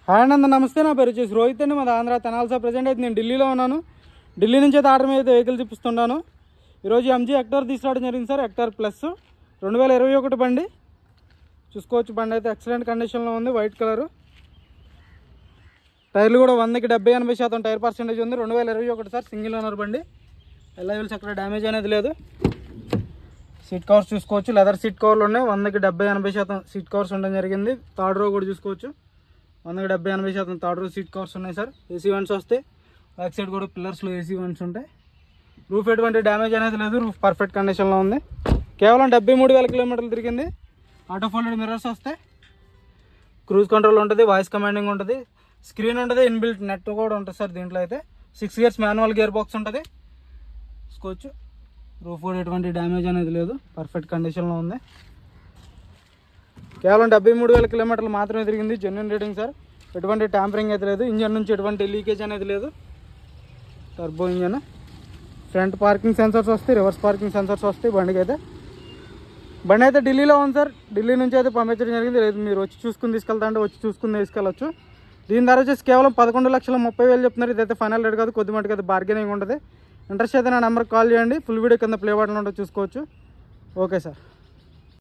Hi అన్న, నమస్తే. నా పేరు వచ్చేసి రోహిత్ అండి. మాది ఆంధ్ర తెనాలి. ప్రజెంట్ అయితే నేను ఢిల్లీలో ఉన్నాను. ఢిల్లీ నుంచి అయితే ఆర్డర్ మీద అయితే వెహికల్ చూపిస్తున్నాను. ఈరోజు ఎంజీ హెక్టర్ తీసుకురావడం జరిగింది సార్. హెక్టర్ ప్లస్ 2021 బండి చూసుకోవచ్చు. బండి అయితే ఎక్సలెంట్ కండిషన్లో ఉంది. వైట్ కలరు, టైర్లు కూడా 100కి 70-80% టైర్ పర్సెంటేజ్ ఉంది. 2021 సార్. సింగిల్ ఓనర్ బండి. లెవెల్స్ ఎక్కడ డ్యామేజ్ అనేది లేదు. సీట్ కవర్స్ చూసుకోవచ్చు. లెదర్ సీట్ కవర్లు ఉన్నాయి. 100కి 70-80% సీట్ కవర్స్ ఉండడం జరిగింది. థర్డ్ రో కూడా చూసుకోవచ్చు. 100కి 70-80% థర్డ్ రో సీట్ కవర్స్ ఉన్నాయి సార్. ఏసీ వన్స్ వస్తాయి. బ్యాక్ సైడ్ కూడా పిల్లర్స్లో ఏసీ వన్స్ ఉంటాయి. రూఫ్ ఎటువంటి డ్యామేజ్ అనేది లేదు. రూఫ్ పర్ఫెక్ట్ కండిషన్లో ఉంది. కేవలం 73,000 కిలోమీటర్లు తిరిగింది. ఆటో ఫోల్డెడ్ మిర్రర్స్ వస్తాయి. క్రూజ్ కంట్రోల్ ఉంటుంది. వాయిస్ కమాండింగ్ ఉంటుంది. స్క్రీన్ ఉంటుంది. ఇన్బిల్ట్ నెట్ కూడా ఉంటుంది సార్. దీంట్లో అయితే 6 gears మాన్యువల్ గేర్ బాక్స్ ఉంటుంది. చూసుకోవచ్చు. రూఫ్ కూడా ఎటువంటి డ్యామేజ్ అనేది లేదు. పర్ఫెక్ట్ కండిషన్లో ఉంది. కేవలం 73,000 కిలోమీటర్లు మాత్రమే తిరిగింది. Genuine rating sir. ఎటువంటి ట్యాంపరింగ్ అయితే లేదు. ఇంజన్ నుంచి ఎటువంటి లీకేజ్ అనేది లేదు. Turbo engine. Front parking sensors వస్తాయి. రివర్స్ పార్కింగ్ సెన్సర్స్ వస్తాయి. బండి అయితే ఢిల్లీలో ఉంది సార్. ఢిల్లీ నుంచి అయితే పంపించడం జరిగింది. లేదు మీరు వచ్చి చూసుకుని తీసుకెళ్తా అంటే వచ్చి చూసుకుని తీసుకెళ్ళచ్చు. దీని ధర వచ్చేసి కేవలం 11,30,000 చెప్తున్నారు. ఇదైతే ఫైనల్ రేట్ కాదు. కొద్ది మటుకు అయితే బార్గెనింగ్ ఉంటుంది. ఇంట్రెస్ట్ అయితే నా నెంబర్కి కాల్ చేయండి. ఫుల్ వీడియో కింద ప్లే బటన్ ఉంటుంది, చూసుకోవచ్చు. Okay sir.